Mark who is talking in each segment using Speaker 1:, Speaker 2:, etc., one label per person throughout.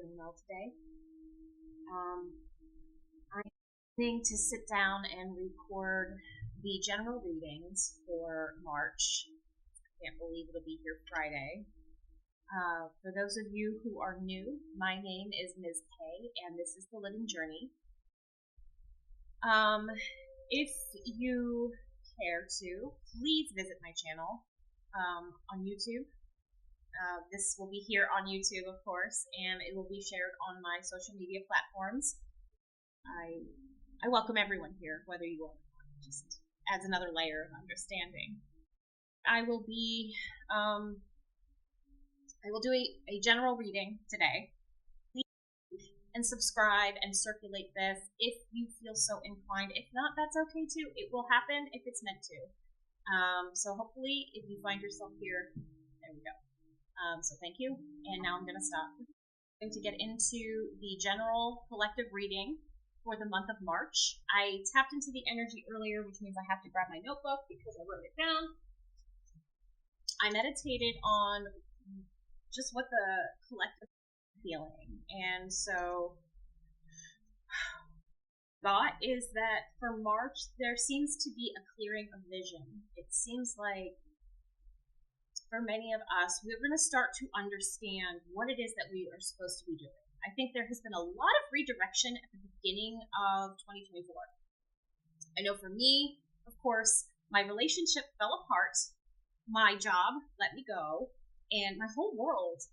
Speaker 1: doing well today. I'm planning to sit down and record the general readings for March. Can't believe it'll be here Friday. For those of you who are new, my name is Ms. K, and this is The Living Journey. If you care to, please visit my channel on YouTube. This will be here on YouTube, of course, and it will be shared on my social media platforms. I welcome everyone here, whether you are. Just adds another layer of understanding. I will do a general reading today. Please and subscribe and circulate this if you feel so inclined. If not, that's okay too. It will happen if it's meant to. So hopefully, if you find yourself here, there we go. So thank you, and now I'm going to stop. I'm going to get into the general collective reading for the month of March. I tapped into the energy earlier, which means I have to grab my notebook because I wrote it down. I meditated on just what the collective feeling, and so thought is that for March there seems to be a clearing of vision. It seems like for many of us, we're going to start to understand what it is that we are supposed to be doing. I think there has been a lot of redirection at the beginning of 2024. I know for me, of course, my relationship fell apart, my job let me go, and my whole world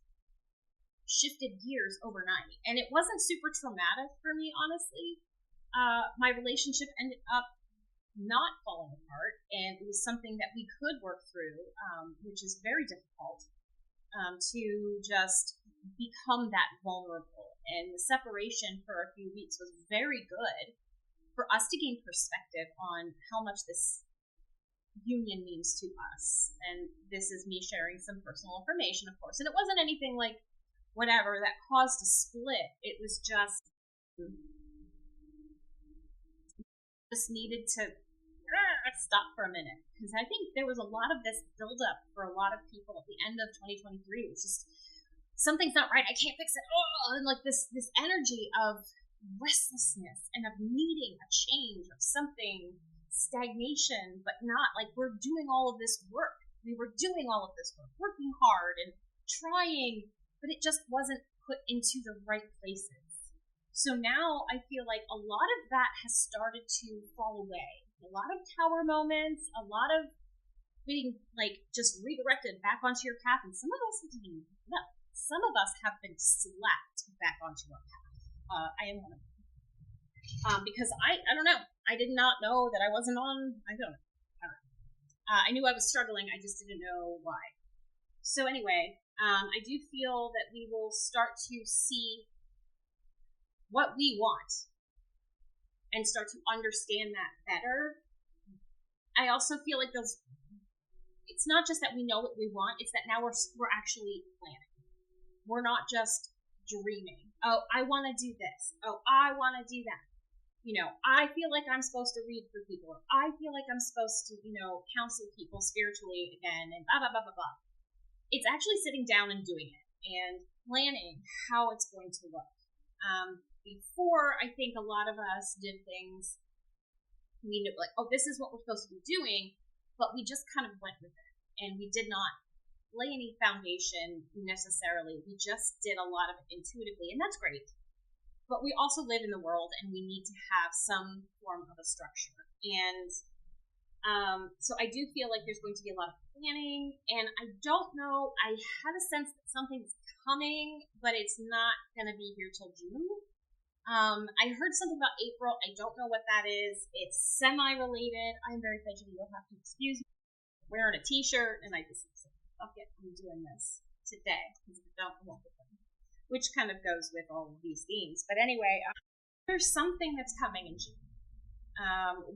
Speaker 1: shifted gears overnight. And it wasn't super traumatic for me, honestly. My relationship ended up not falling apart, and it was something that we could work through, which is very difficult, to just become that vulnerable. And the separation for a few weeks was very good for us to gain perspective on how much this union means to us. And this is me sharing some personal information, of course, and it wasn't anything like whatever that caused a split. It was just needed to stop for a minute, because I think there was a lot of this buildup for a lot of people at the end of 2023. It was just, something's not right, I can't fix it, and like this energy of restlessness and of needing a change of something, stagnation, but not like we're doing all of this work. We were doing all of this work, working hard and trying, but it just wasn't put into the right places. So now I feel like a lot of that has started to fall away. A lot of tower moments, a lot of being like just redirected back onto your path, and some of us some of us have been slapped back onto our path. I am one of them. Because I don't know. I did not know that I wasn't on. I don't know. I knew I was struggling. I just didn't know why. So anyway, I do feel that we will start to see what we want and start to understand that better. I also feel like it's not just that we know what we want, it's that now we're actually planning. We're not just dreaming. Oh, I want to do this. Oh, I want to do that. I feel like I'm supposed to read for people. Or I feel like I'm supposed to, counsel people spiritually again, and blah, blah, blah, blah, blah. It's actually sitting down and doing it and planning how it's going to look. Before, I think a lot of us did things, we knew like, oh, this is what we're supposed to be doing, but we just kind of went with it, and we did not lay any foundation necessarily. We just did a lot of it intuitively, and that's great. But we also live in the world, and we need to have some form of a structure. And so I do feel like there's going to be a lot of planning, and I don't know, I have a sense that something's coming, but it's not going to be here till June. I heard something about April. I don't know what that is. It's semi-related. I'm very fidgety. You'll have to excuse me. I'm wearing a t-shirt, and I just said, fuck it, I'm doing this today, because if I don't, I won't get them. Which kind of goes with all of these themes. But anyway, there's something that's coming in June.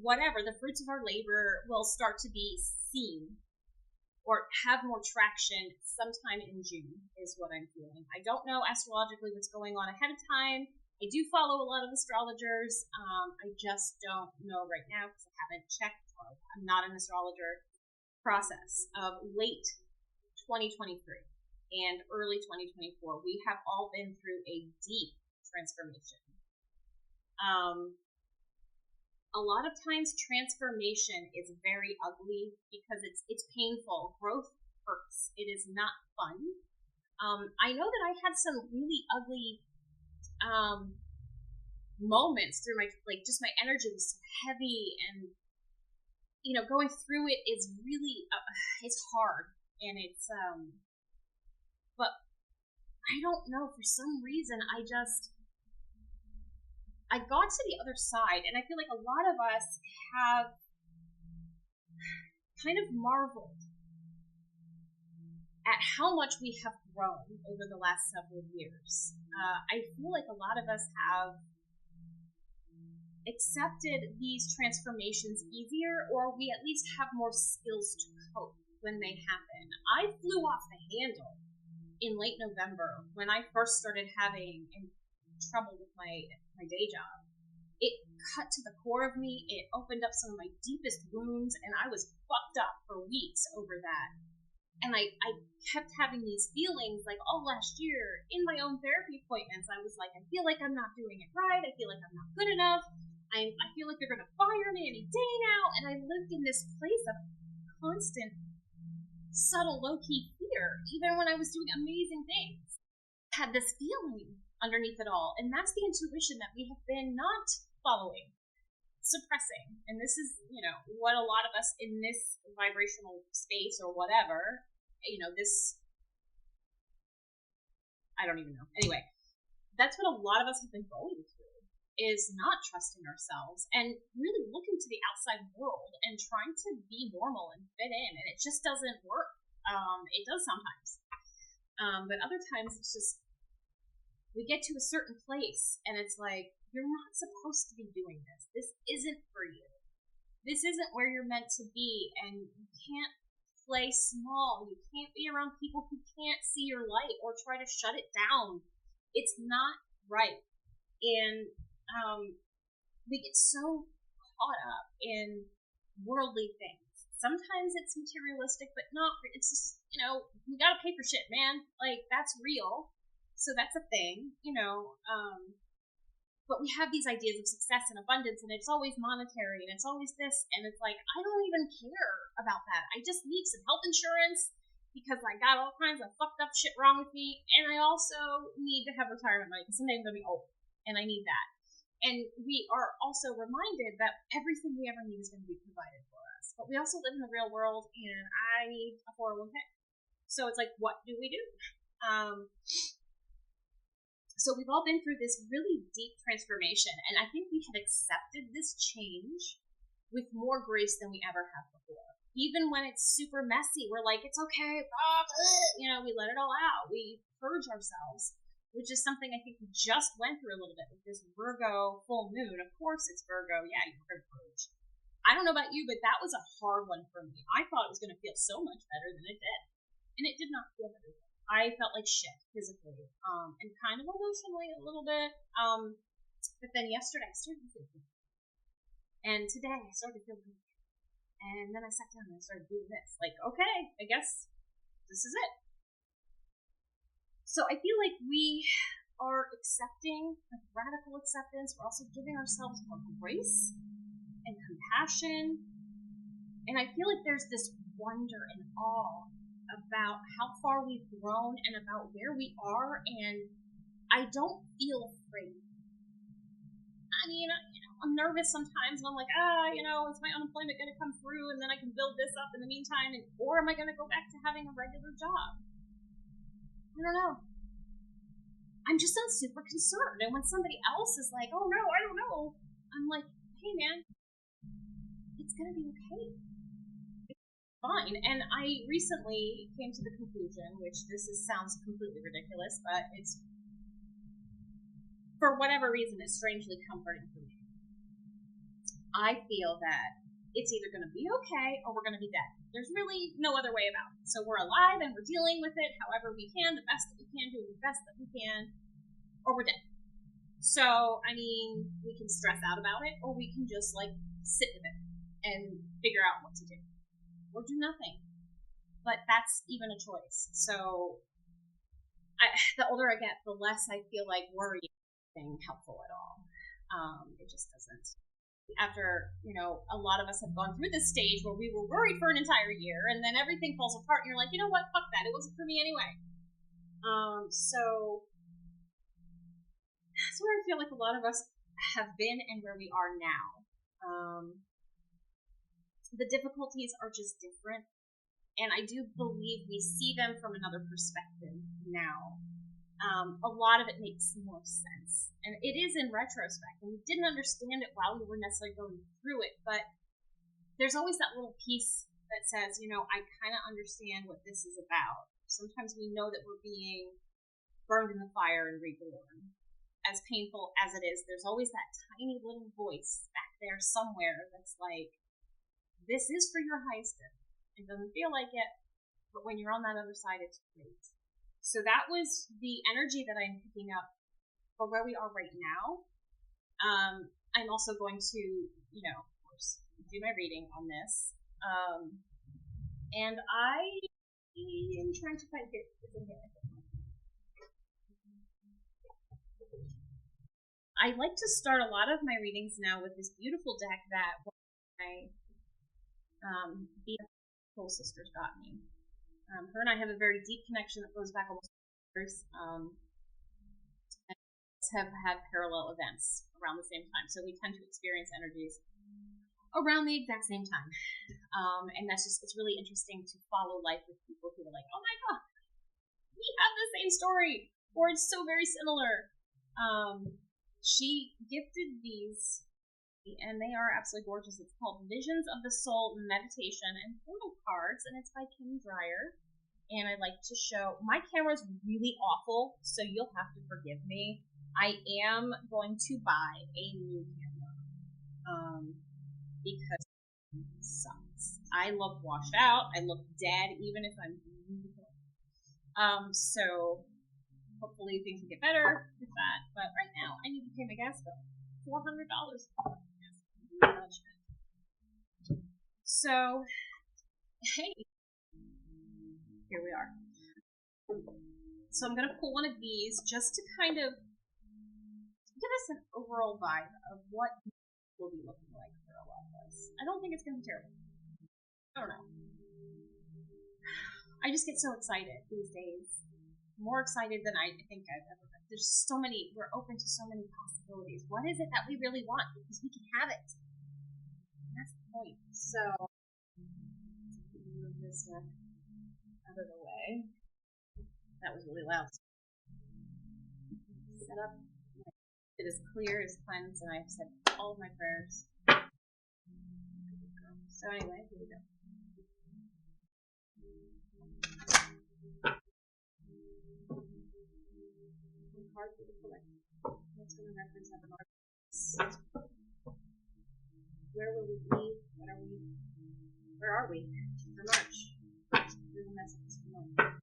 Speaker 1: Whatever, the fruits of our labor will start to be seen or have more traction sometime in June, is what I'm feeling. I don't know astrologically what's going on ahead of time. I do follow a lot of astrologers. I just don't know right now because I haven't checked. I'm not an astrologer. Process of late 2023. and early 2024, we have all been through a deep transformation. A lot of times transformation is very ugly because it's painful. Growth hurts. It is not fun. I know that I had some really ugly moments through my, like, just my energy was so heavy, and going through it is really it's hard, and it's but I don't know, for some reason I got to the other side, and I feel like a lot of us have kind of marveled at how much we have grown over the last several years. I feel like a lot of us have accepted these transformations easier, or we at least have more skills to cope when they happen. I flew off the handle in late November when I first started having trouble with my day job. It cut to the core of me. It opened up some of my deepest wounds, and I was fucked up for weeks over that. And I kept having these feelings, like, all last year in my own therapy appointments. I was like, I feel like I'm not doing it right. I feel like I'm not good enough. I feel like they're going to fire me any day now. And I lived in this place of constant, subtle, low-key fear, even when I was doing amazing things. I had this feeling underneath it all, and that's the intuition that we have been not following, suppressing. And this is, what a lot of us in this vibrational space or whatever, this, I don't even know. Anyway, that's what a lot of us have been going through, is not trusting ourselves and really looking to the outside world and trying to be normal and fit in, and it just doesn't work. It does sometimes, but other times it's just, we get to a certain place and it's like, you're not supposed to be doing this. This isn't for you. This isn't where you're meant to be, and you can't play small. You can't be around people who can't see your light or try to shut it down. It's not right. And we get so caught up in worldly things. Sometimes it's materialistic, but not, it's just, we gotta pay for shit, man. Like, that's real. So that's a thing, but we have these ideas of success and abundance, and it's always monetary, and it's always this, and it's like, I don't even care about that. I just need some health insurance because I got all kinds of fucked up shit wrong with me, and I also need to have retirement money because someday I'm going to be old, and I need that. And we are also reminded that everything we ever need is going to be provided for us. But we also live in the real world, and I need a 401k. So it's like, what do we do? So we've all been through this really deep transformation, and I think we have accepted this change with more grace than we ever have before. Even when it's super messy, we're like, it's okay, we let it all out. We purge ourselves, which is something I think we just went through a little bit with this Virgo full moon. Of course it's Virgo. Yeah, you're going to purge. I don't know about you, but that was a hard one for me. I thought it was going to feel so much better than it did, and it did not feel better. I felt like shit physically, and kind of emotionally a little bit. But then yesterday I started to feel good. And today I started to feel good. And then I sat down and I started doing this. Like, okay, I guess this is it. So I feel like we are accepting, like, radical acceptance. We're also giving ourselves more grace and compassion. And I feel like there's this wonder and awe about how far we've grown and about where we are, and I don't feel afraid. I mean, I'm nervous sometimes, and I'm like, is my unemployment going to come through, and then I can build this up in the meantime, or am I going to go back to having a regular job? I don't know. I'm just not super concerned, and when somebody else is like, oh no, I don't know, I'm like, hey man, it's going to be okay. Fine. And I recently came to the conclusion, which sounds completely ridiculous, but it's, for whatever reason, it's strangely comforting for me. I feel that it's either going to be okay or we're going to be dead. There's really no other way about it. So we're alive and we're dealing with it however we can, the best that we can, doing the best that we can, or we're dead. So, I mean, we can stress out about it, or we can just, like, sit with it and figure out what to do. Or do nothing. But that's even a choice. So the older I get, the less I feel like worry is anything helpful at all. It just doesn't. After, a lot of us have gone through this stage where we were worried for an entire year, and then everything falls apart, and you're like, you know what, fuck that, it wasn't for me anyway. So that's where I feel like a lot of us have been and where we are now. The difficulties are just different, and I do believe we see them from another perspective now. A lot of it makes more sense, and it is in retrospect, and we didn't understand it while we were necessarily going through it, but there's always that little piece that says, I kind of understand what this is about. Sometimes we know that we're being burned in the fire and reborn. As painful as it is, there's always that tiny little voice back there somewhere that's like, this is for your highest good. It doesn't feel like it, but when you're on that other side, it's great. So that was the energy that I'm picking up for where we are right now. I'm also going to, of course, do my reading on this. And I am trying to find it. I like to start a lot of my readings now with this beautiful deck that my soul sisters got me. Her and I have a very deep connection that goes back almost years. And have had parallel events around the same time, so we tend to experience energies around the exact same time. And it's really interesting to follow life with people who are like, oh my god, we have the same story, or it's so very similar. She gifted these, and they are absolutely gorgeous. It's called Visions of the Soul Meditation and Portal Cards, and it's by Kim Dreyer. And I like to show, my camera's really awful, so you'll have to forgive me. I am going to buy a new camera because it sucks. I look washed out. I look dead, even if I'm so hopefully things will get better with that. But right now, I need to pay my gas bill. $400. So, hey, here we are. So I'm going to pull one of these just to kind of give us an overall vibe of what will be looking like for a lot of us. I don't think it's going to be terrible. I don't know. I just get so excited these days. More excited than I think I've ever been. There's so many, we're open to so many possibilities. What is it that we really want? Because we can have it. And that's the point. So, move this out of the way. That was really loud. Set up. It is clear, it is cleansed, and I've said all of my prayers. So anyway, here we go. One card for the collective. What's going to represent March? Where will we be? What are we? Where are we? For March. Here's the messages for March.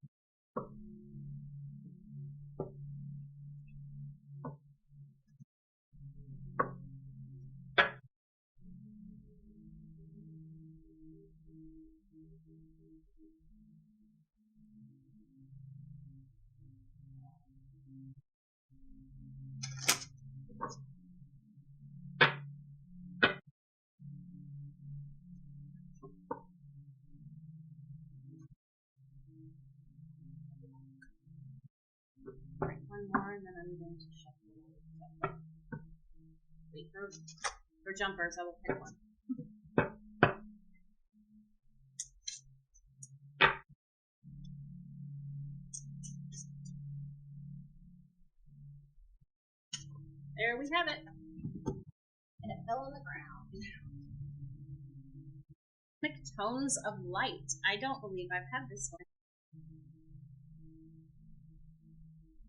Speaker 1: Alright, one more, and then I'm going to shuffle it. Wait, for jumpers, I will pick one. There we have it. And it fell on the ground. Tones of Light. I don't believe I've had this one.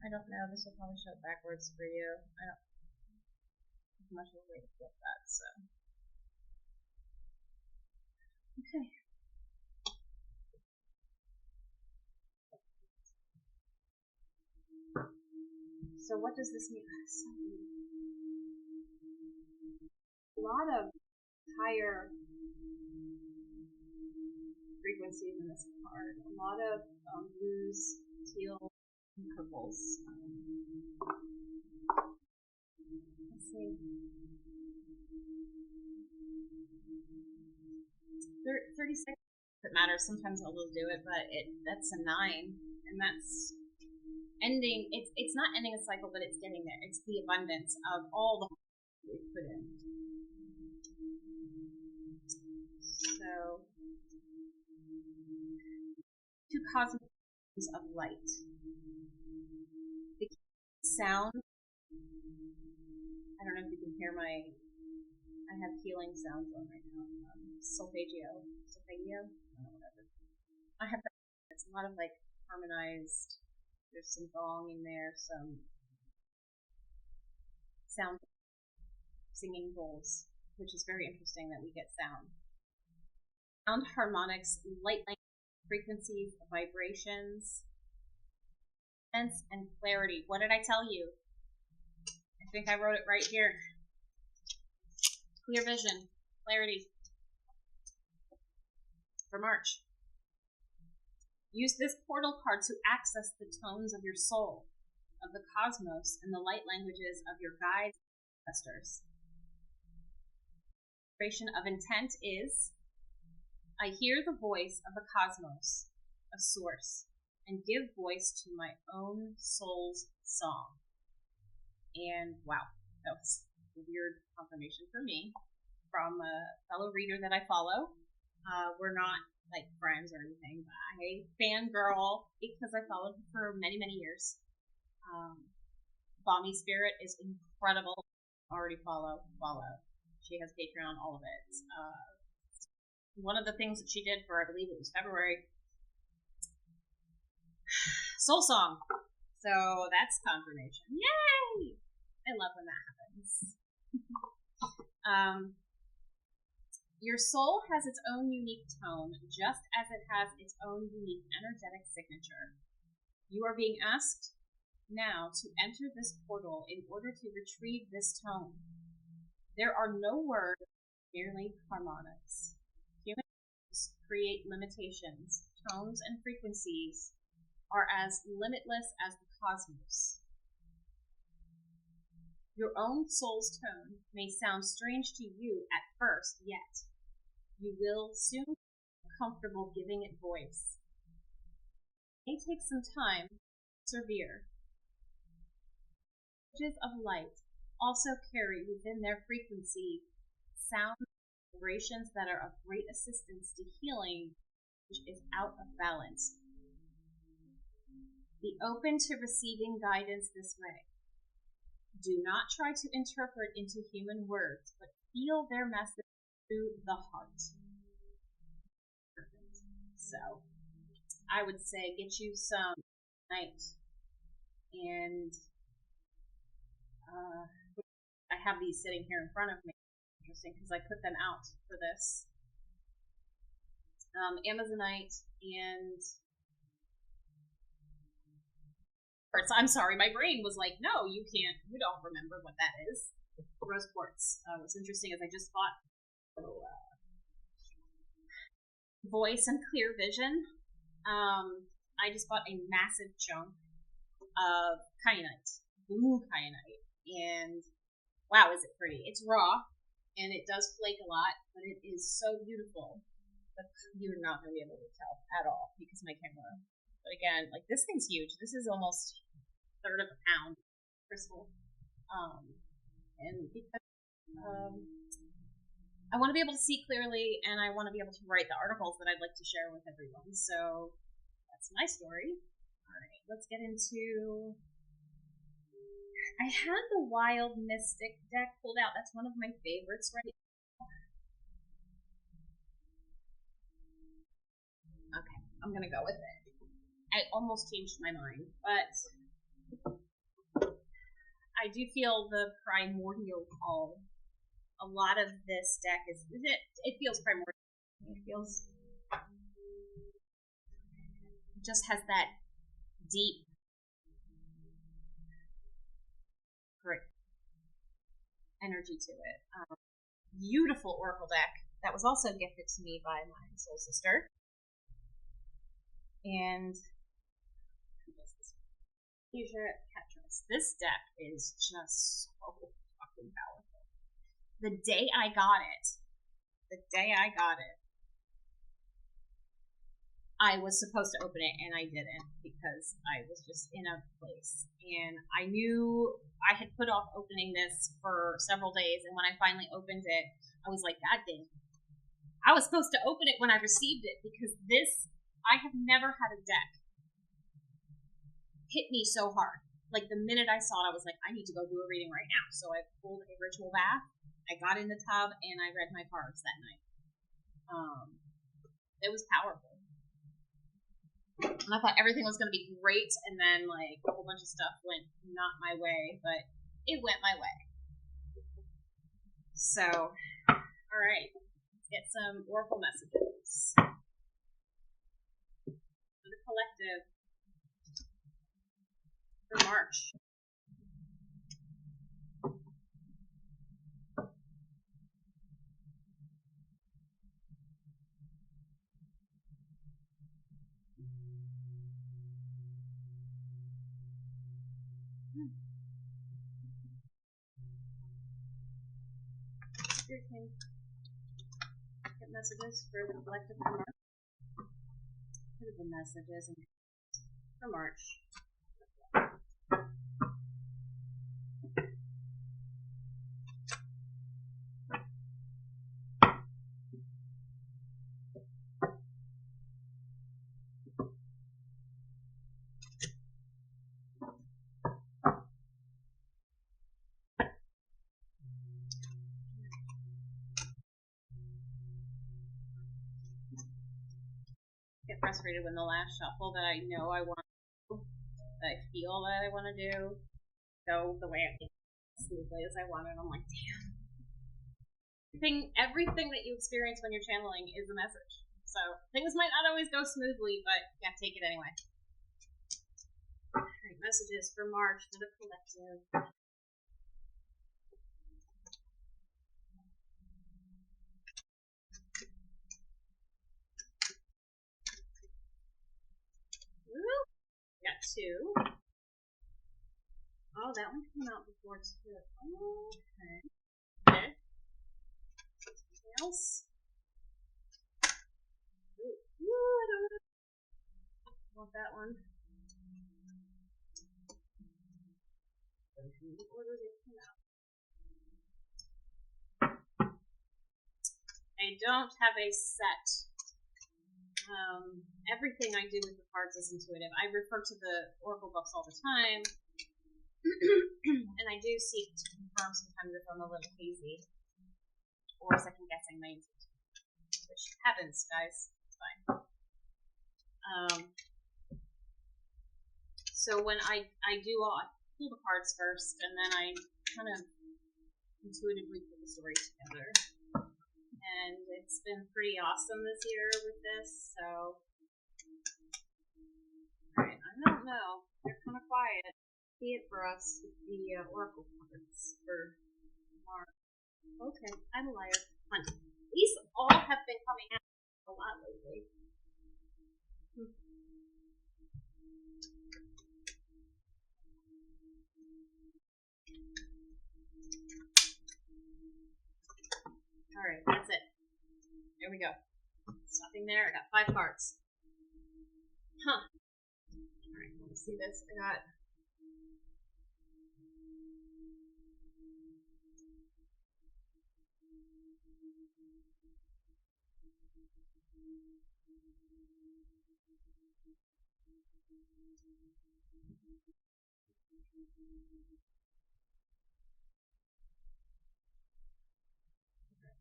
Speaker 1: I don't know. This will probably show it backwards for you. I don't have much of a way to flip that, so. Okay. So what does this mean? A lot of higher frequencies in this card. A lot of blues, teal, purples. Let's see. 36. It matters. Sometimes I'll just do it, but that's a 9, and that's ending. It's not ending a cycle, but it's getting there. It's the abundance of all the we've put in. So, 2 cosmic of light. The sound. I don't know if you can hear I have healing sounds on right now. Solfeggio, whatever. I have. It's a lot of like harmonized. There's some gong in there, some sound, singing bowls, which is very interesting that we get sound. Sound harmonics, light frequencies, vibrations, sense, and clarity. What did I tell you? I think I wrote it right here. Clear vision, clarity. For March. Use this portal card to access the tones of your soul, of the cosmos, and the light languages of your guides and ancestors. The vibration of intent is, I hear the voice of the cosmos, of source, and give voice to my own soul's song. And wow, that was a weird confirmation for me from a fellow reader that I follow. We're not like friends or anything, but I fangirl because I followed her for many, many years. Balmy Spirit is incredible. Already follow. She has Patreon, all of it. One of the things that she did for, I believe it was February, Soul Song. So that's confirmation. Yay! I love when that happens. Your soul has its own unique tone, just as it has its own unique energetic signature. You are being asked now to enter this portal in order to retrieve this tone. There are no words, merely harmonics. Humans create limitations. Tones and frequencies are as limitless as the cosmos. Your own soul's tone may sound strange to you at first, yet you will soon be comfortable giving it voice. It may take some time to persevere. Messages of light also carry within their frequency sound vibrations that are of great assistance to healing which is out of balance. Be open to receiving guidance this way. Do not try to interpret into human words, but feel their message through the heart. Perfect. So, I would say get you some night, and I have these sitting here in front of me. Interesting, because I put them out for this. Amazonite and I'm sorry, my brain was like, no, you don't remember what that is. Rose quartz. What's interesting is I just bought voice and clear vision. I just bought a massive chunk of kyanite, blue kyanite, and wow, is it pretty. It's raw, and it does flake a lot, but it is so beautiful. But you're not going to be able to tell at all because my camera. But again, like this thing's huge. This is almost a third of a pound crystal. And because I want to be able to see clearly, and I want to be able to write the articles that I'd like to share with everyone. So that's my story. All right, let's get into. I had the Wild Mystic deck pulled out. That's one of my favorites right now. Okay, I'm gonna go with it. I almost changed my mind, but I do feel the primordial call. A lot of this deck it feels primordial. It feels just has that deep great energy to it. Beautiful oracle deck that was also gifted to me by my soul sister. And Asia Ketris. This deck is just so fucking powerful. The day I got it, I was supposed to open it and I didn't because I was just in a place. And I knew I had put off opening this for several days, and when I finally opened it, I was like, God damn. I was supposed to open it when I received it because this, I have never had a deck hit me so hard. Like the minute I saw it, I was like, I need to go do a reading right now. So I pulled a ritual bath, I got in the tub, and I read my cards that night. It was powerful. And I thought everything was going to be great, and then like a whole bunch of stuff went not my way, but it went my way. So, all right, let's get some oracle messages for the collective for March. Get messages for the collective for March. What are the messages for March? Get frustrated when the last shuffle that I know I want to do, that I feel that I want to do, go the way I think as smoothly as I want it. I'm like, damn. Everything that you experience when you're channeling is a message. So things might not always go smoothly, but yeah, take it anyway. Alright, messages for March for the collective. Got two. Oh, that one came out before too. Okay. Okay. Something else. Ooh, I don't want that one. What does it come out? I don't have a set. Everything I do with the cards is intuitive. I refer to the oracle books all the time, and I do seek to confirm sometimes if I'm a little hazy or second guessing my intuition, which happens, guys. It's fine. So when I do all, I pull the cards first, and then I kind of intuitively put the story together. And it's been pretty awesome this year with this, so. Alright, I don't know. They're kind of quiet. See it for us with the oracle cards for March. Okay, I'm a liar. These all have been coming out a lot lately. Alright, that's it. There we go. Stopping there. I got 5 cards. Huh. Alright, let me see this. I got.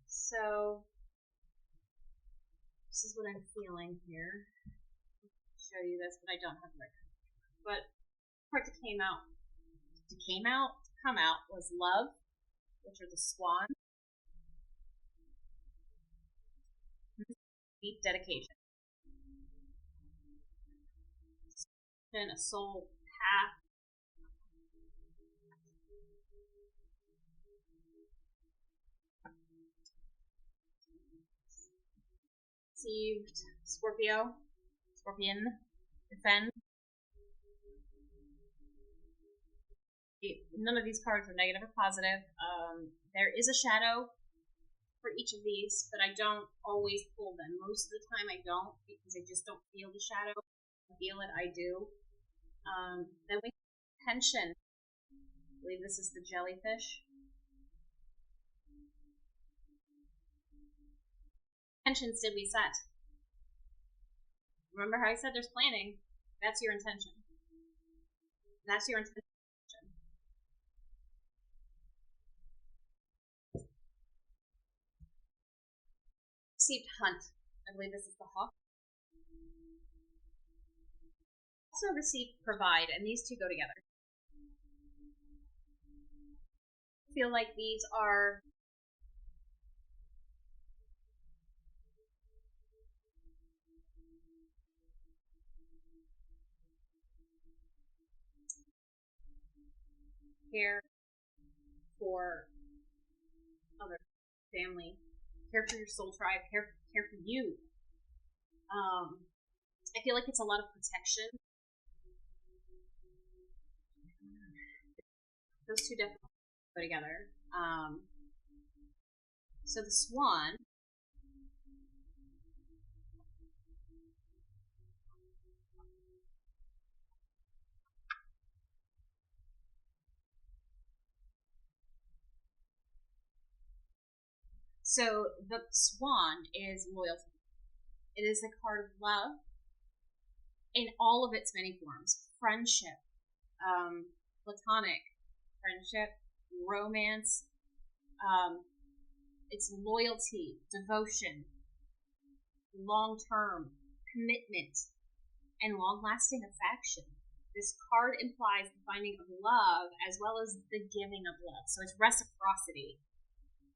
Speaker 1: So, this is what I'm feeling here. I'll show you this, but I don't have the right card. But the part that come out was love, which are the swan. Deep dedication. And a soul path. Received Scorpion, defend. None of these cards are negative or positive. There is a shadow for each of these, but I don't always pull them. Most of the time I don't, because I just don't feel the shadow. I feel it, I do. Then we have tension. I believe this is the jellyfish. Intentions did we set? Remember how I said there's planning? That's your intention. That's your intention. Received hunt. I believe this is the hawk. Also received provide, and these two go together. I feel like these are care for other family, care for your soul tribe, care for you. I feel like it's a lot of protection. Those two definitely go together. So the swan. So the swan is loyalty. It is a card of love in all of its many forms. Friendship, platonic friendship, romance, it's loyalty, devotion, long-term commitment, and long-lasting affection. This card implies the finding of love as well as the giving of love. So it's reciprocity.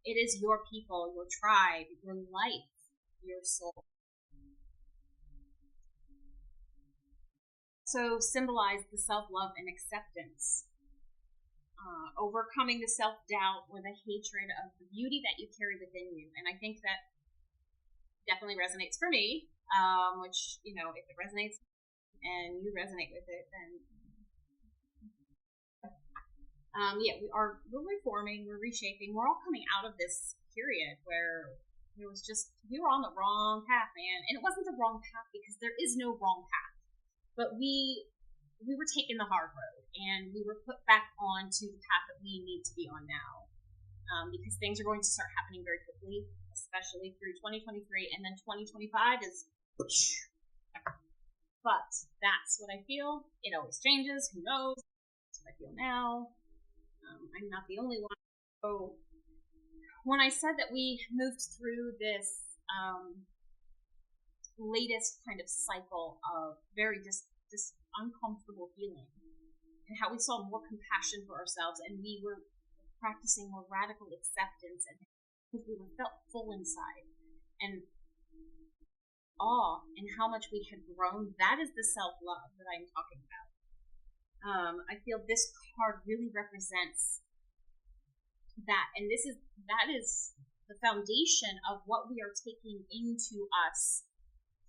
Speaker 1: It is your people, your tribe, your life, your soul. So symbolize the self-love and acceptance. Overcoming the self-doubt or the hatred of the beauty that you carry within you. And I think that definitely resonates for me, which, if it resonates and you resonate with it, then we're reforming, we're reshaping, we're all coming out of this period where we were on the wrong path, man. And it wasn't the wrong path because there is no wrong path. But we were taking the hard road, and we were put back onto the path that we need to be on now, because things are going to start happening very quickly, especially through 2023, and then 2025 is. But that's what I feel. It always changes. Who knows? That's what I feel now. I'm not the only one. So when I said that we moved through this latest kind of cycle of very this uncomfortable feeling, and how we saw more compassion for ourselves, and we were practicing more radical acceptance, and because we felt full inside, and awe in how much we had grown. That is the self-love that I'm talking about. I feel this card really represents that, and that is the foundation of what we are taking into us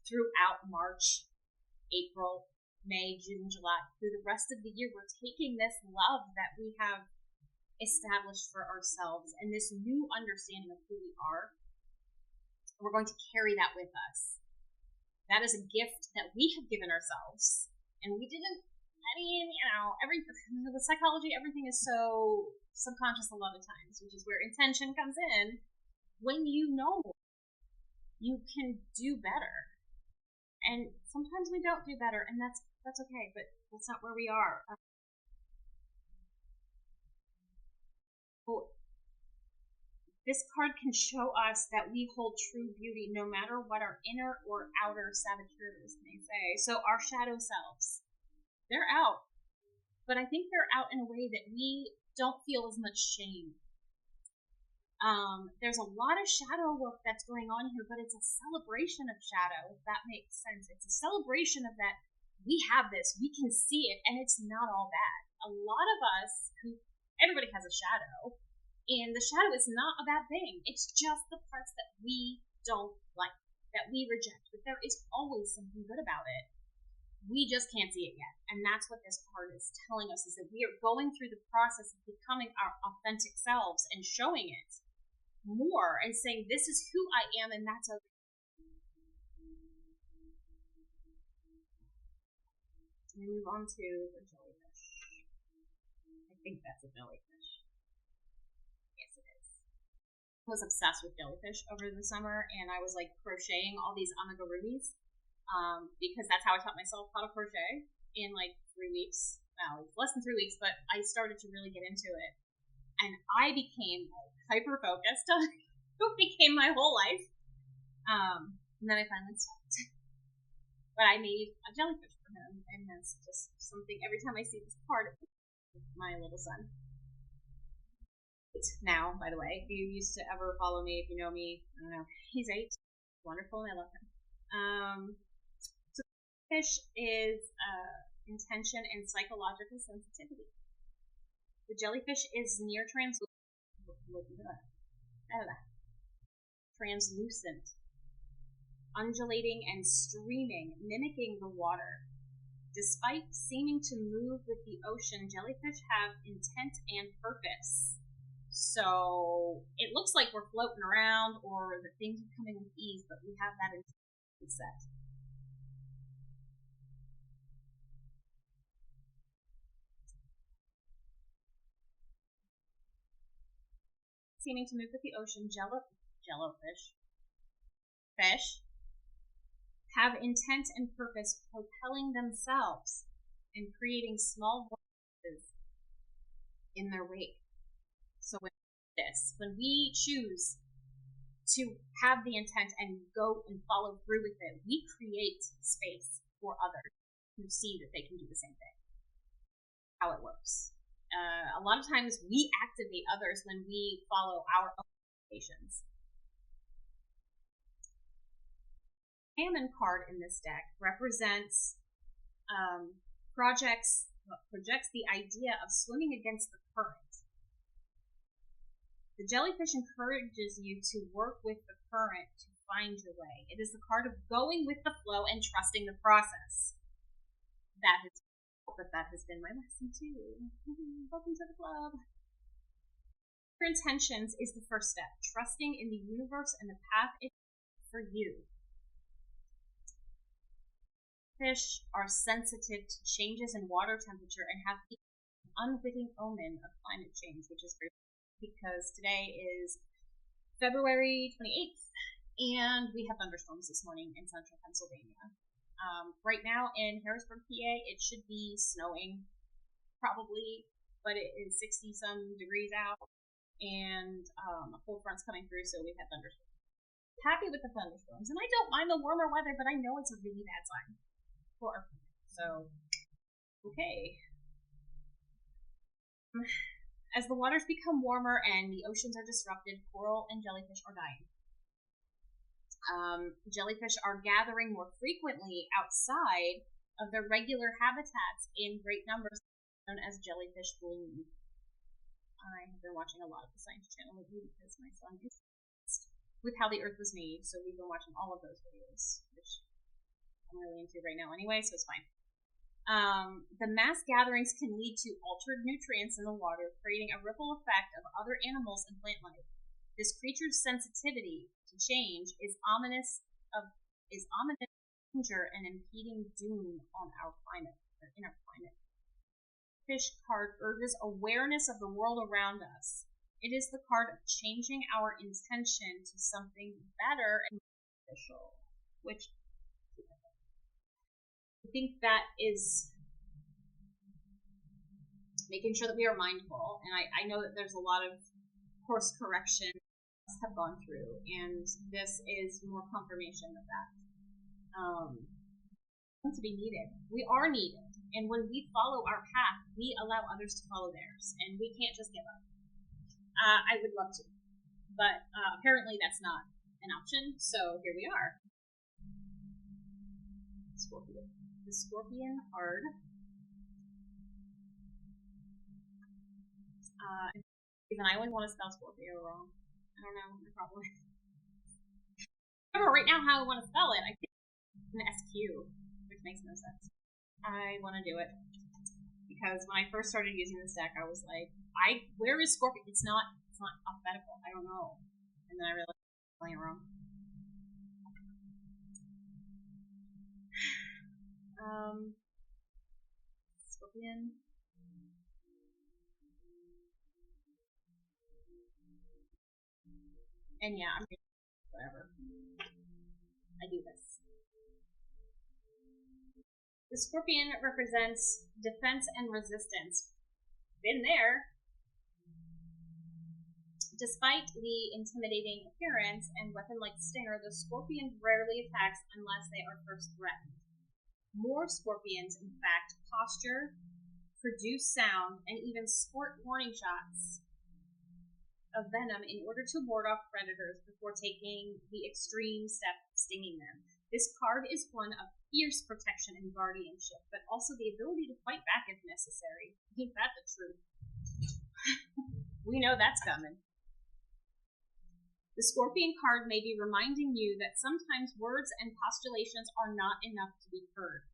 Speaker 1: throughout March, April, May, June, July, through the rest of the year. We're taking this love that we have established for ourselves and this new understanding of who we are. We're going to carry that with us. That is a gift that we have given ourselves, and we didn't. The psychology, everything is so subconscious a lot of times, which is where intention comes in. When you know, you can do better. And sometimes we don't do better, and that's okay, but that's not where we are. This card can show us that we hold true beauty no matter what our inner or outer saboteurs may say. So our shadow selves, they're out. But I think they're out in a way that we don't feel as much shame. There's a lot of shadow work that's going on here, but it's a celebration of shadow, if that makes sense. It's a celebration of that we have this, we can see it, and it's not all bad. A lot of us, everybody has a shadow, and the shadow is not a bad thing. It's just the parts that we don't like, that we reject, but there is always something good about it. We just can't see it yet. And that's what this card is telling us, is that we are going through the process of becoming our authentic selves and showing it more and saying, this is who I am, and that's okay. We move on to the jellyfish. I think that's a jellyfish. Yes, it is. I was obsessed with jellyfish over the summer, and I was like crocheting all these amigurumis, because that's how I taught myself how to crochet in like 3 weeks. Well, less than 3 weeks, but I started to really get into it, and I became like hyper focused on what became my whole life. And then I finally stopped. But I made a jellyfish for him, and that's just something. Every time I see this card, my little son. Now, by the way, if you used to ever follow me, if you know me, I don't know. He's 8, wonderful, and I love him. So fish is intention and psychological sensitivity. The jellyfish is near translucent, undulating and streaming, mimicking the water. Despite seeming to move with the ocean, jellyfish have intent and purpose. So it looks like we're floating around or that things are coming with ease, but we have that intent set. Seeming to move with the ocean, fish have intent and purpose, propelling themselves and creating small voices in their wake. So when we choose to have the intent and go and follow through with it, we create space for others who see that they can do the same thing. How it works. A lot of times we activate others when we follow our own motivations. Salmon card in this deck represents projects the idea of swimming against the current. The jellyfish encourages you to work with the current to find your way. It is the card of going with the flow and trusting the process. That has been my lesson too. Welcome to the club. Your intentions is the first step. Trusting in the universe and the path it for you. Fish are sensitive to changes in water temperature and have the unwitting omen of climate change, which is great because today is February 28th, and we have thunderstorms this morning in central Pennsylvania. Right now in Harrisburg, PA, it should be snowing, probably, but it is 60-some degrees out, and a cold front's coming through, so we've had thunderstorms. Happy with the thunderstorms, and I don't mind the warmer weather, but I know it's a really bad sign for our planet, so, okay. As the waters become warmer and the oceans are disrupted, coral and jellyfish are dying. Jellyfish are gathering more frequently outside of their regular habitats in great numbers, known as jellyfish bloom. I have been watching a lot of the Science Channel lately because my son is obsessed with how the Earth was made, so we've been watching all of those videos, which I'm really into right now anyway, so it's fine. The mass gatherings can lead to altered nutrients in the water, creating a ripple effect of other animals and plant life. This creature's sensitivity to change is ominous danger and impeding doom on our climate, or in our climate. Fish card urges awareness of the world around us. It is the card of changing our intention to something better and beneficial, which I think that is making sure that we are mindful. And I know that there's a lot of course correction have gone through, and this is more confirmation of that. To be needed. We are needed. And when we follow our path, we allow others to follow theirs. And we can't just give up. I would love to. But apparently that's not an option. So here we are. Scorpion. The Scorpion card. And I always want to spell Scorpio wrong. I don't know. I probably. I don't know right now how I want to spell it. I think it's an SQ, which makes no sense. I want to do it. Because when I first started using this deck, I was like, where is Scorpion? It's not alphabetical. I don't know. And then I realized I was playing it wrong. Scorpion. And yeah, I'm whatever. I do this. The Scorpion represents defense and resistance. Been there. Despite the intimidating appearance and weapon-like stinger, the Scorpion rarely attacks unless they are first threatened. More Scorpions, in fact, posture, produce sound, and even sport warning shots of venom in order to ward off predators before taking the extreme step of stinging them. This card is one of fierce protection and guardianship, but also the ability to fight back if necessary. Ain't that the truth? We know that's coming. The Scorpion card may be reminding you that sometimes words and postulations are not enough to be heard.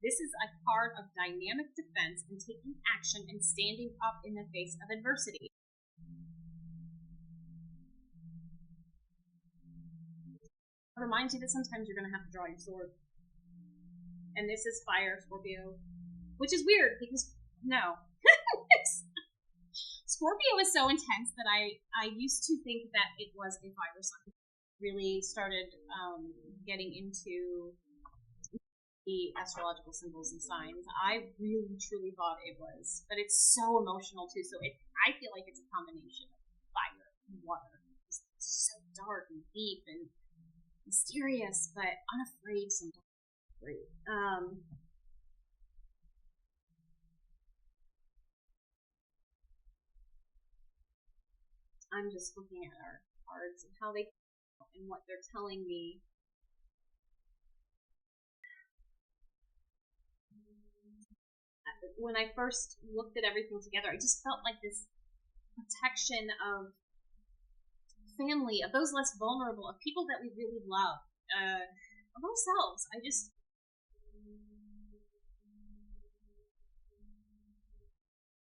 Speaker 1: This is a card of dynamic defense and taking action and standing up in the face of adversity. It reminds you that sometimes you're going to have to draw your sword. And this is Fire Scorpio, which is weird because, no. Scorpio is so intense that I used to think that it was a fire sign. Really started getting into the astrological symbols and signs. I really truly thought it was, but it's so emotional too. So I feel like it's a combination of fire and water. It's so dark and deep and mysterious, but unafraid sometimes. I'm just looking at our cards and how they and what they're telling me. When I first looked at everything together, I just felt like this protection of family, of those less vulnerable, of people that we really love, of ourselves. I just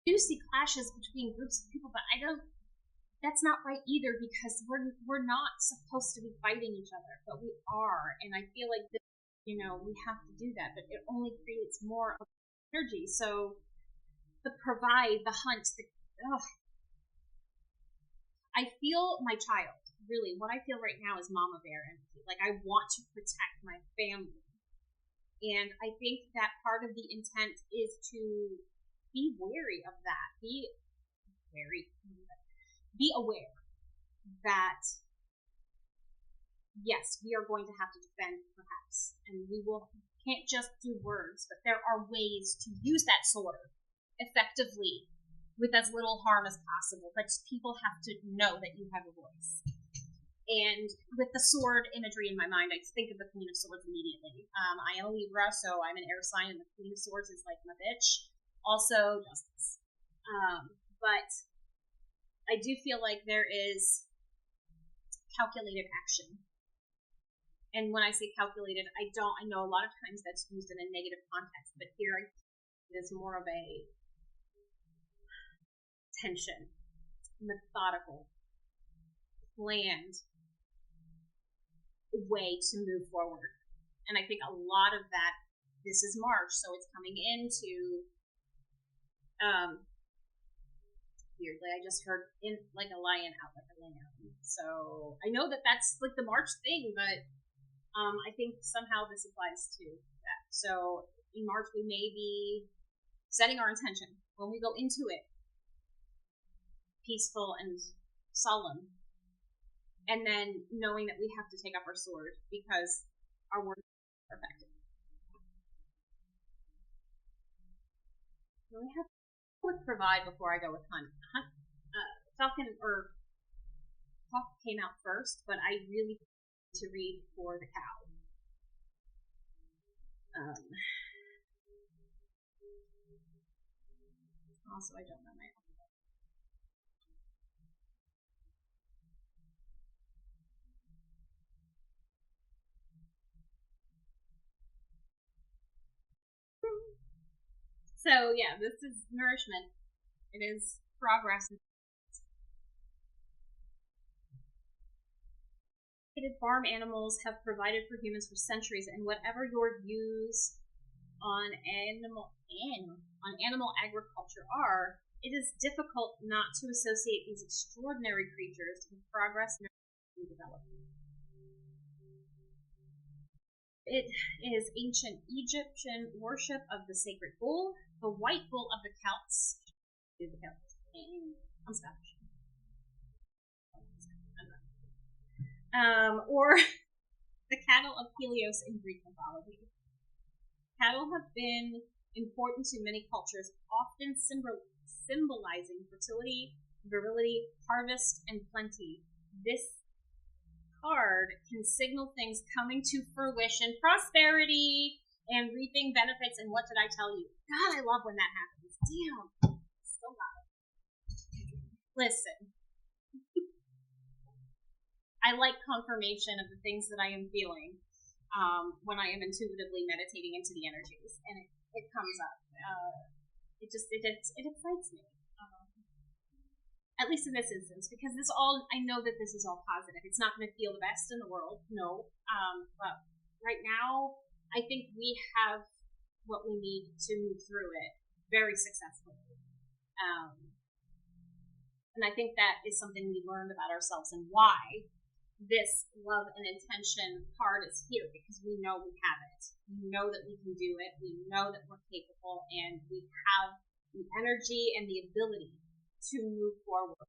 Speaker 1: do see clashes between groups of people, but I don't. That's not right either because we're not supposed to be fighting each other, but we are, and I feel like this, we have to do that, but it only creates more of energy. So the provide, the hunt, I feel my child. Really, what I feel right now is mama bear energy. Like I want to protect my family, and I think that part of the intent is to be wary of that. Be aware that yes, we are going to have to defend perhaps, and can't just do words, but there are ways to use that sword effectively with as little harm as possible, but people have to know that you have a voice. And with the sword imagery in my mind, I think of the Queen of Swords immediately. I am a Libra, so I'm an air sign, and the Queen of Swords is like my bitch. Also, justice. But I do feel like there is calculated action. And when I say calculated, I know a lot of times that's used in a negative context, but here it is more of a tension, methodical, planned way to move forward. And I think a lot of that, this is March, so it's coming into weirdly, I just heard in like a lion out like a lamb. So I know that that's like the March thing, but I think somehow this applies to that. So in March, we may be setting our intention when we go into it peaceful and solemn, and then knowing that we have to take up our sword because our words are effective. So we have with provide before I go with hunt. Falcon or hawk came out first, but I really need to read for the cow. Also, I don't know my alphabet. So yeah, this is nourishment. It is progress. Farm animals have provided for humans for centuries, and whatever your views on animal agriculture are, it is difficult not to associate these extraordinary creatures with progress and development. It is ancient Egyptian worship of the sacred bull, the white bull of the Celts. I'm Scottish. Or the cattle of Helios in Greek mythology. Cattle have been important to many cultures, often symbolizing fertility, virility, harvest, and plenty. This card can signal things coming to fruition, prosperity, and reaping benefits. And what did I tell you? God, I love when that happens. Damn. So loud. Listen. I like confirmation of the things that I am feeling when I am intuitively meditating into the energies, and it comes up. It excites me, at least in this instance, because I know that this is all positive. It's not going to feel the best in the world, no. But right now, I think we have what we need to move through it very successfully. And I think that is something we learned about ourselves and why this love and intention card is here, because we know we have it. We know that we can do it. We know that we're capable, and we have the energy and the ability to move forward.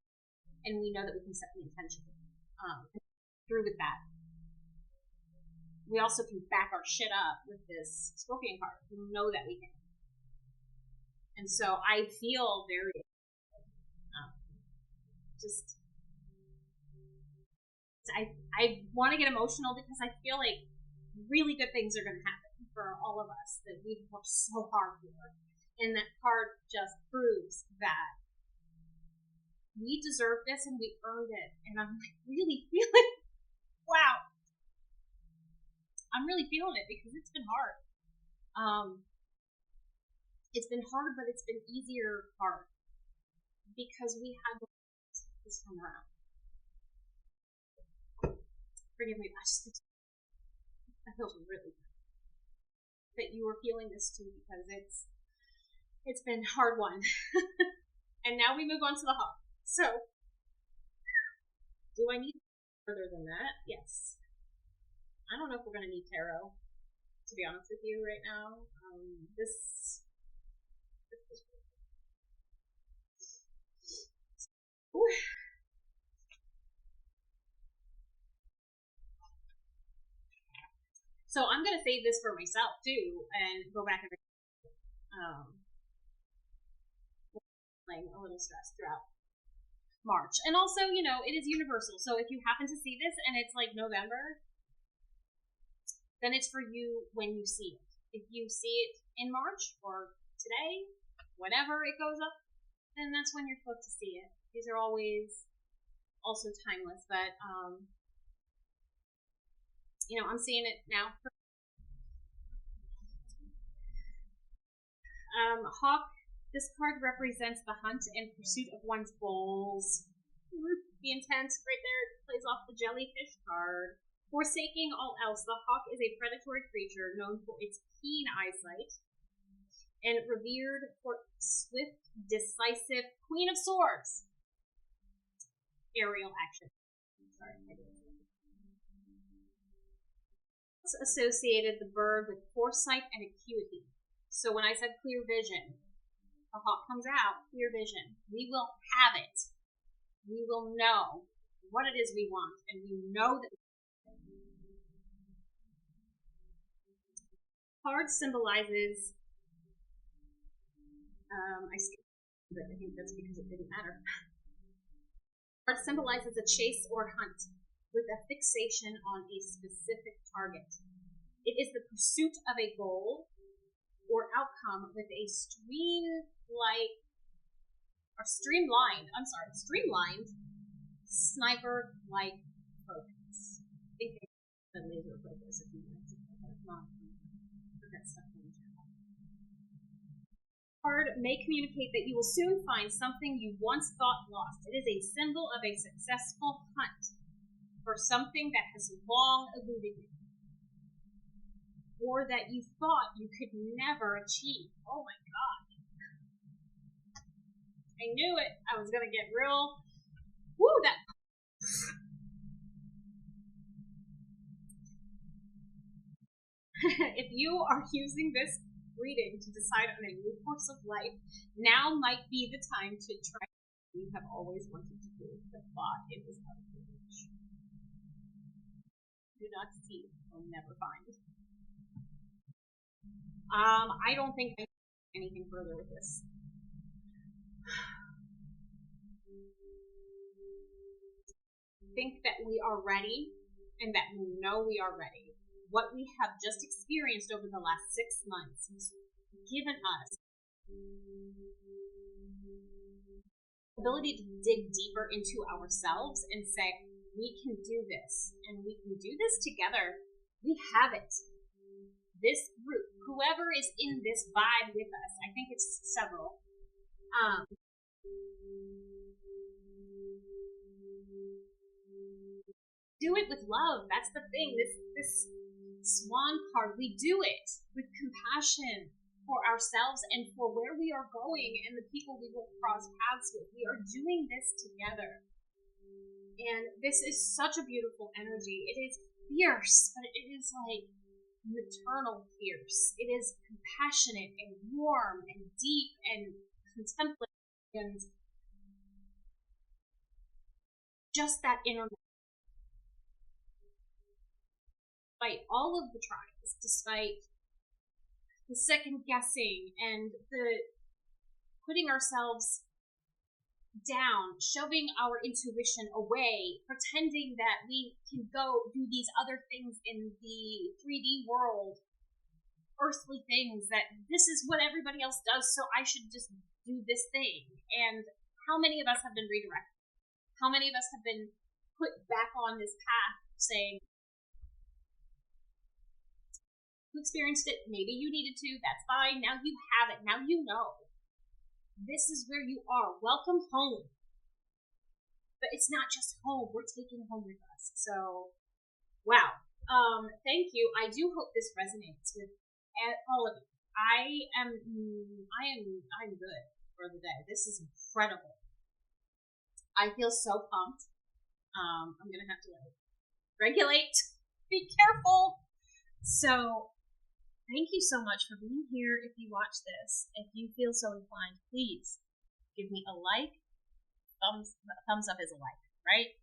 Speaker 1: And we know that we can set the intention through with that. We also can back our shit up with this Scorpion card. We know that we can. And so I feel very I want to get emotional because I feel like really good things are going to happen for all of us that we've worked so hard for. And that card just proves that we deserve this and we earned it. And I'm like really feeling, wow. I'm really feeling it because it's been hard. It's been hard, but it's been easier hard because we had this time around. Forgive me, I feel really good that you were feeling this too, because it's been a hard one. And now we move on to the hawk. So, do I need further than that? Yes. I don't know if we're going to need tarot, to be honest with you right now. This is Ooh. So I'm going to save this for myself too and go back and a little stressed throughout March. And also, it is universal. So if you happen to see this and it's like November, then it's for you when you see it. If you see it in March or today, whenever it goes up, then that's when you're supposed to see it. These are always also timeless, but I'm seeing it now. Hawk, this card represents the hunt and pursuit of one's goals. The intent right there plays off the jellyfish card. Forsaking all else, the hawk is a predatory creature known for its keen eyesight and revered for swift, decisive Queen of Swords aerial action. Sorry, associated the bird with foresight and acuity. So when I said clear vision, the hawk comes out, clear vision. We will have it. We will know what it is we want, and we know that. Card symbolizes. I skipped it, but I think that's because it didn't matter. Card symbolizes a chase or hunt with a fixation on a specific target. It is the pursuit of a goal or outcome with a streamlined, sniper-like focus. I think the laser focus, if you want to, but not that stuff in the channel. Card may communicate that you will soon find something you once thought lost. It is a symbol of a successful hunt for something that has long eluded you, or that you thought you could never achieve. Oh my god. I knew it. I was going to get real. Woo, that. If you are using this reading to decide on a new course of life, now might be the time to try what you have always wanted to do, but thought it was out of your reach. Do not see, will never find. I don't think I can anything further with this. Think that we are ready, and that we know we are ready. What we have just experienced over the last 6 months has given us the ability to dig deeper into ourselves and say, we can do this, and we can do this together. We have it. This group, whoever is in this vibe with us, I think it's several, do it with love. That's the thing. This swan card, we do it with compassion for ourselves and for where we are going and the people we will cross paths with. We are doing this together. And this is such a beautiful energy. It is fierce, but it is like maternal fierce. It is compassionate and warm and deep and contemplative and just that inner. Despite all of the trials, despite the second guessing and the putting ourselves down, shoving our intuition away, pretending that we can go do these other things in the 3D world, earthly things, that this is what everybody else does, so I should just do this thing. And how many of us have been redirected? How many of us have been put back on this path saying, you experienced it, maybe you needed to, that's fine, now you have it, now you know. This is where you are. Welcome home. But it's not just home, we're taking home with us. So, wow. Thank you. I do hope this resonates with all of you. I'm good for the day. This is incredible. I feel so pumped. I'm gonna have to regulate, be careful. So, thank you so much for being here. If you watch this, if you feel so inclined, please give me a like. Thumbs up is a like, right?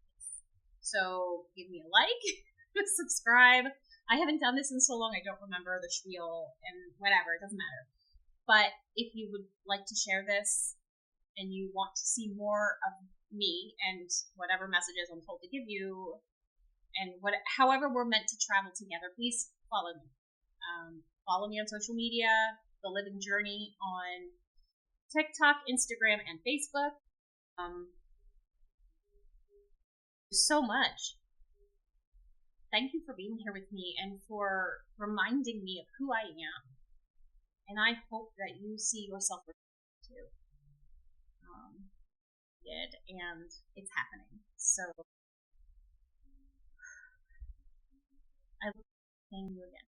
Speaker 1: So give me a like, subscribe. I haven't done this in so long, I don't remember the spiel and whatever, it doesn't matter. But if you would like to share this and you want to see more of me and whatever messages I'm told to give you, and however we're meant to travel together, please follow me. Follow me on social media, The Living Journey on TikTok, Instagram, and Facebook. So much. Thank you for being here with me and for reminding me of who I am. And I hope that you see yourself too. And it's happening. So I look forward to seeing you again.